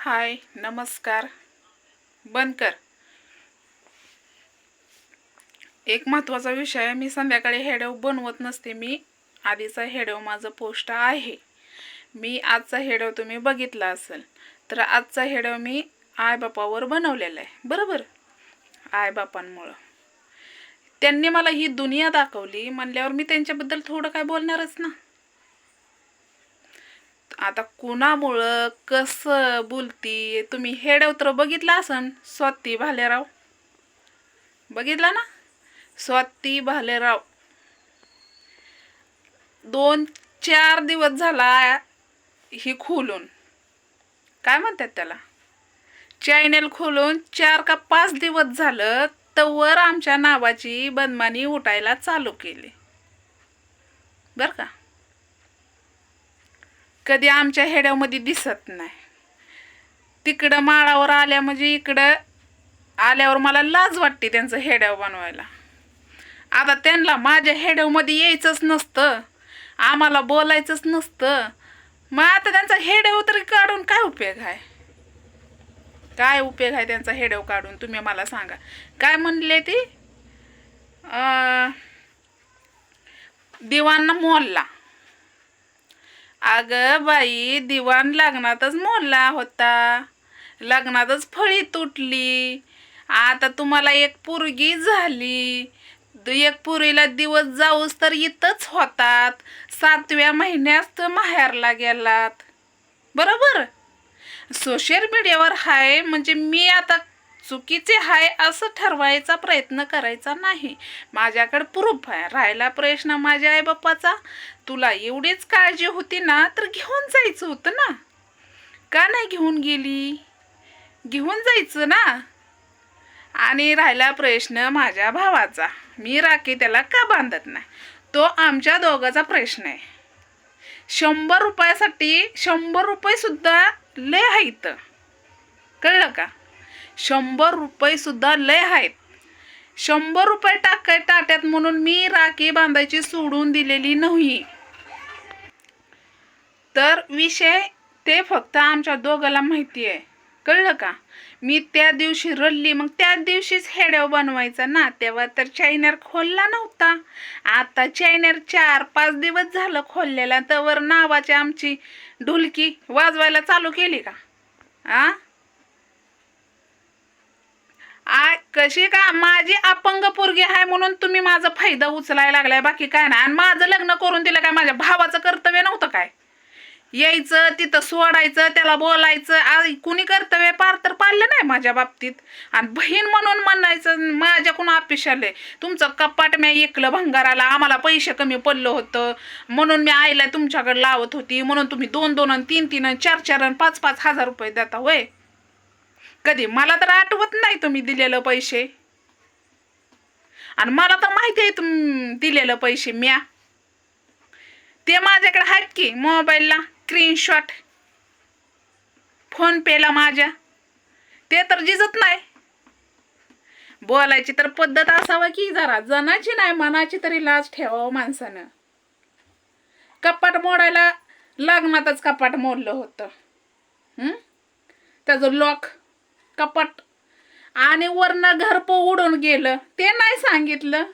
हाय, नमस्कार. बंद कर. एक महत्त्वाचा विषय. मी संध्याकाळी हेडव बनवत नसते. मी आधीचा हेडव माझं पोस्ट आहे. मी आजचा हेडव तुम्ही बघितला असेल. तर आजचा हेडव मी आईबापावर बनवलेला आहे. बरोबर, आईबापांमुळं त्यांनी मला ही दुनिया दाखवली म्हणल्यावर मी त्यांच्याबद्दल थोडं काय बोलणारच ना. आता कुणामुळं कसं बोलती तुम्ही हेडव तर बघितला असन. स्वाती भालेराव बघितला ना. स्वाती भालेराव 2-4 दिवस झाला ही खोलून, काय म्हणतात त्याला, चॅनल खोलून 4 का 5 दिवस झालं तवर आमच्या नावाची बदनामी उठायला चालू केली. बर का. कधी आमच्या हेड्यामध्ये दिसत नाही. तिकडं माळावर आल्या म्हणजे इकडं आल्यावर मला लाज वाटते त्यांचं हेड्याव बनवायला. आता त्यांना माझ्या हेड्यामध्ये यायचंच नसतं, आम्हाला बोलायचंच नसतं. मग आता त्यांचा हेड्याव तरी काढून काय उपयोग आहे? काय उपयोग आहे त्यांचा हेड्याव काढून? तुम्ही मला सांगा. काय म्हणले ते, दिवाण मोडला. अगं बाई, दिवाण लग्नातच मोडला होता, लग्नातच फळी तुटली. आता तुम्हाला एक पोरगी झाली, एक पोरीला दिवस जाऊस तर इथंच होतात, 7व्या महिन्यात माहेरला गेलात. बरोबर. सोशल मीडियावर हाय म्हणजे मी आता चुकीचे हाय असं ठरवायचा प्रयत्न करायचा नाही. माझ्याकडे प्रूफ आहे. राहिला प्रश्न माझ्या आईबापाचा, तुला एवढीच काळजी होती ना तर घेऊन जायचं होतं ना. का नाही घेऊन गेली? घेऊन जायचं ना. आणि राहिला प्रश्न माझ्या भावाचा, मी राखी त्याला का बांधत नाही, तो आमच्या दोघांचा प्रश्न आहे. 100 रुपयासाठी 100 रुपये सुद्धा लय आहेत. कळलं का? 100 रुपये सुद्धा लय आहेत. 100 रुपये टाकाय टाट्यात म्हणून मी राखी बांधायची सोडून दिलेली नाही. तर विषय ते फक्त आमच्या दोघाला माहिती आहे. कळलं का? मी त्या दिवशी रडली, मग त्या दिवशीच हेडव बनवायचा ना. तेव्हा तर चॅनल खोलला नव्हता. आता चॅनल 4-5 दिवस झालं खोललेला, तर नावाची आमची ढोलकी वाजवायला चालू केली का? कशी का? माझी अपंग पोरगी आहे म्हणून तुम्ही माझा फायदा उचलायला लागलाय, बाकी काय नाही. आणि माझं लग्न करून दिलं काय माझ्या भावाचं कर्तव्य नव्हतं काय? यायचं तिथं सोडायचं, त्याला बोलायचं. कुणी कर्तव्य पार तर पाळलं नाही माझ्या बाबतीत. आणि बहीण म्हणून म्हणायचं माझ्याकडून अपेक्षा आले. तुमचं कपाट मी ऐकलं भंगाराला, आम्हाला पैसे कमी पडलं होतं म्हणून मी आईला तुमच्याकडे लावत होती, म्हणून तुम्ही 2-2 आणि 3-3 आणि 4-4 आणि 5-5 हजार रुपये देता होय. कधी मला तर आठवत नाही तुम्ही दिलेलं पैसे. आणि मला तर माहिती आहे तुम्ही दिलेलं पैसे म्या. ते माझ्याकडे आहेत की मोबाईलला स्क्रीनशॉट, फोन पेला माझ्या. ते तर जिजत नाही. बोलायची तर पद्धत असावं की जरा, जनाची नाही मनाची तरी लाज ठेवावं माणसानं. कपाट मोडायला लग्नातच कपाट मोडलं होतं. त्याचं लॉक कपाट, आणि वरनं घर उडून गेलं ते नाही सांगितलं.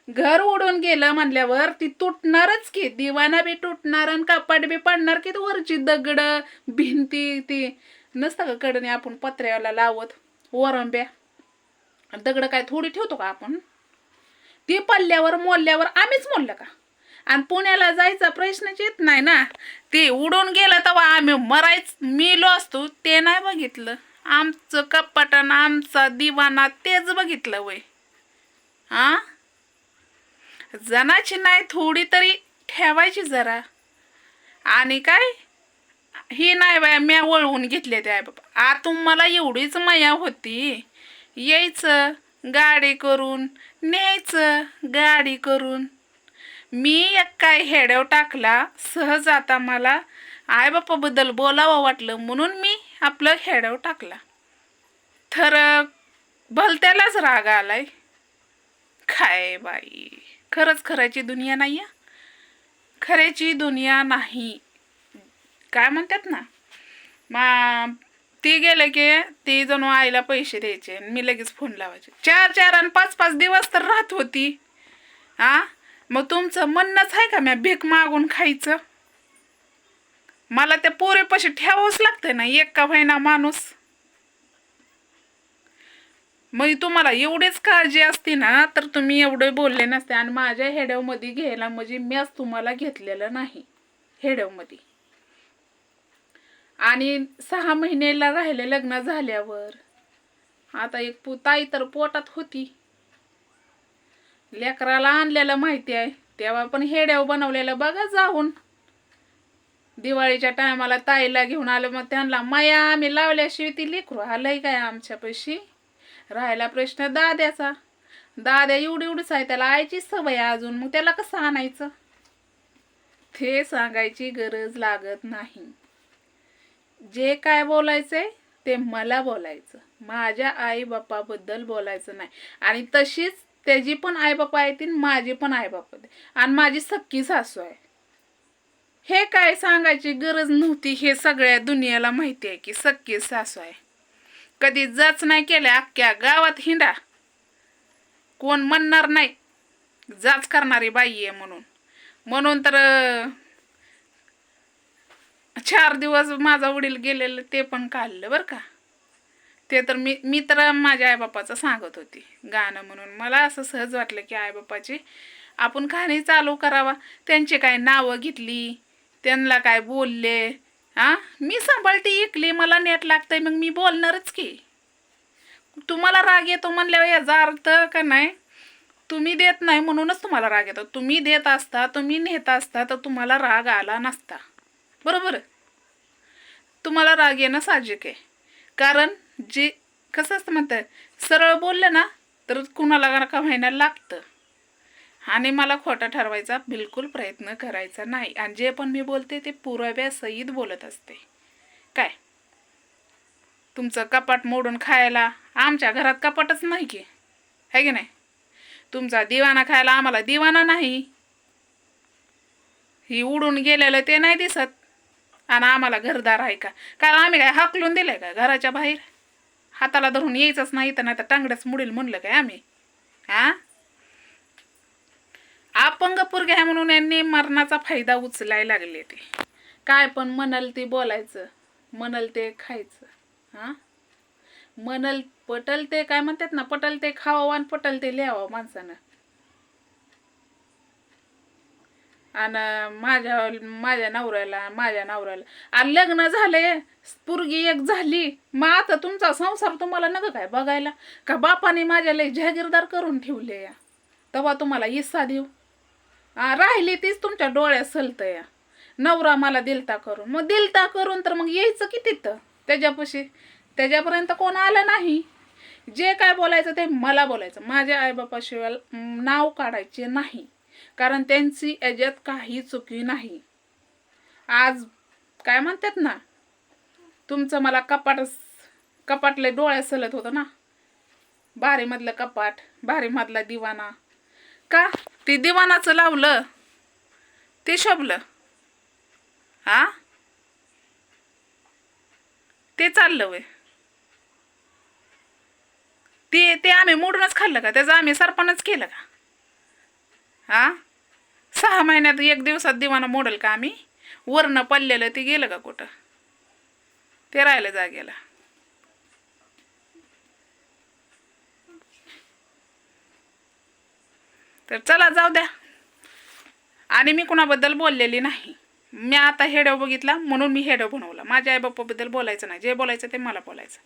घर उडून गेलं म्हणल्यावर ती तुटणारच की. दिवाना बी तुटणार आणि कपाट बी पडणार की. वरची दगड भिंती ती नसतं का कडने आपण पत्र्याला लावत वरंब्या, दगड काय थोडी ठेवतो का आपण? ती पडल्यावर मोडल्यावर आम्हीच मोडलं का? आणि पुण्याला जायचा प्रश्नच येत नाही ना. ते उडून गेलं तेव्हा आम्ही मेलो असतो ते नाही बघितलं. आमचं कपाट आणि आमचा दिवाना तेच बघितलं वय. जनाची नाही थोडी तरी ठेवायची जरा. आणि काय ही नाही बाय, म्या वळवून घेतले ते बाबा. तुम्हाला एवढीच माया होती, यायचं गाडी करून, न्यायचं गाडी करून. मी एक काय हेडव टाकला सहज. आता मला आईबापाबद्दल बोलावं वाटलं म्हणून मी आपलं हेडव टाकला. तर भलत्यालाच राग आलाय. काय बाई, खरंच खऱ्याची दुनिया नाही. खऱ्याची दुनिया नाही. काय म्हणतात ना, ती गेले की ती जणू आईला पैसे द्यायचे आणि मी लगेच फोन लावायचे. 4-4 आणि 5-5 दिवस तर राहत होती. हा, मग तुमचं म्हणणंच आहे का मी भीक मागून खायचं? मला त्या पोरीपाशी ठेवावंच लागतंय ना, एक का होईना माणूस. मग तुम्हाला एवढीच काळजी असती ना तर तुम्ही एवढे बोलले नसते. आणि माझ्या हेड्यामध्ये घ्यायला म्हणजे मीच तुम्हाला घेतलेलं नाही हेड्यामध्ये. आणि 6 महिन्याला राहिले लग्न झाल्यावर. आता एक ताई तर पोटात होती, लेकराला आणलेलं माहिती आहे. तेव्हा पण हेड्याव बनवलेलं बघा जाऊन. दिवाळीच्या टायमाला ताईला घेऊन आलं, मग त्यांना माया आम्ही लावल्याशिवाय ती लेकरू आलंय काय आमच्यापाशी. राहायला प्रश्न दाद्याचा. दाद्या एवढीच आहे, त्याला आईची सवय अजून, मग त्याला कसं आणायचं ते सांगायची गरज लागत नाही. जे काय बोलायचंय ते मला बोलायचं, माझ्या आई बापाबद्दल बोलायचं नाही. आणि तशीच त्याची पण आई बापा आहेत, माझी पण आई बापा आणि माझी सख्खी सासू आहे. हे काय सांगायची गरज नव्हती, हे सगळ्या दुनियाला माहिती आहे की सख्खी सासू आहे. कधी जाच नाही केल्या, अख्ख्या गावात हिंडा, कोण म्हणणार नाही जाच करणारी बाई आहे म्हणून. म्हणून तर 4 दिवस माझा वडील गेलेलं ते पण काढलं बरं का. ते तर मी तर माझ्या आईबापाचं सांगत होती गाणं म्हणून. मला असं सहज वाटलं की आईबापाची आपण कहाणी चालू करावा. त्यांची काय नावं घेतली, त्यांना काय बोलले. मी सांभाळती इकली, मला नेट लागतंय, मग मी बोलणारच की. तुम्हाला राग येतो म्हणल्यावर याचा अर्थ का नाही, तुम्ही देत नाही म्हणूनच तुम्हाला राग येतो. तुम्ही देत असता, तुम्ही नेत असता तर तुम्हाला राग आला नसता. बरोबर. तुम्हाला राग येणं साहजिक आहे, कारण जे कसं असतं म्हणतं, सरळ बोललं ना तर कुणाला का व्हायला लागतं. आणि मला खोटं ठरवायचा बिलकुल प्रयत्न करायचा नाही. आणि जे पण मी बोलते ते पुराव्यासहित बोलत असते. काय तुमचं कपाट मोडून खायला आमच्या घरात कपाटच नाही की, है की नाही? तुमचा दिवाना खायला आम्हाला दिवाना नाही. ही उडून गेलेलं ते नाही दिसत, आणि आम्हाला घरदार आहे का? कारण आम्ही काय हाकलून दिलंय का घराच्या बाहेर? हाताला धरून यायचंच नाही तर, नाही तर टांगड्याच मुडील म्हणलं काय आम्ही? अपंग पोरगे आहे म्हणून यांनी मरणाचा फायदा उचलायला लागले. ते काय पण म्हणल ते बोलायचं, म्हणल ते खायचं. म्हणल पटल ते काय म्हणतात ना, पटल ते खावं आणि पटल ते लिहावं माणसानं. आणि माझ्या नवऱ्याला आणि लग्न झाले, पोरगी एक झाली, मग आता तुमचा संसार तुम्हाला नका काय बघायला का? बापाने माझ्या लय जहागीरदार करून ठेवले या, तेव्हा तुम्हाला हिस्सा देऊ? राहिली तीच तुमच्या डोळ्यात सलतं या. नवरा मला दिलता करून, मग दिलता करून तर मग यायचं की तिथं त्याच्यापाशी. त्याच्यापर्यंत कोण आलं नाही. जे काय बोलायचं ते मला बोलायचं, माझ्या आईबापाशिवाय नाव काढायचे नाही, कारण त्यांची याच्यात काही चुकी नाही. आज काय म्हणतात ना, तुमचं मला कपाटले डोळ्यात सलत होतं ना, बारीमधलं कपाट, बारीमधला दिवाना. का ते दिवानाचं लावलं ते शोभलं? ते चाललं वय? ते आम्ही मोडूनच खाल्लं का? त्याचं आम्ही सरपणच केलं का? 6 महिन्यात 1 दिवसात दिवाना मोडल का आम्ही? वरनं पडलेलं ते गेलं का कुठं? ते राहिलं जागेला. तर चला जाऊ द्या. आणि मी कुणाबद्दल बोललेली नाही. मी आता हेडो बघितला म्हणून मी हेडो बनवला. माझ्या आई बाप्पाबद्दल बोलायचं नाही, जे बोलायचं ते मला बोलायचं.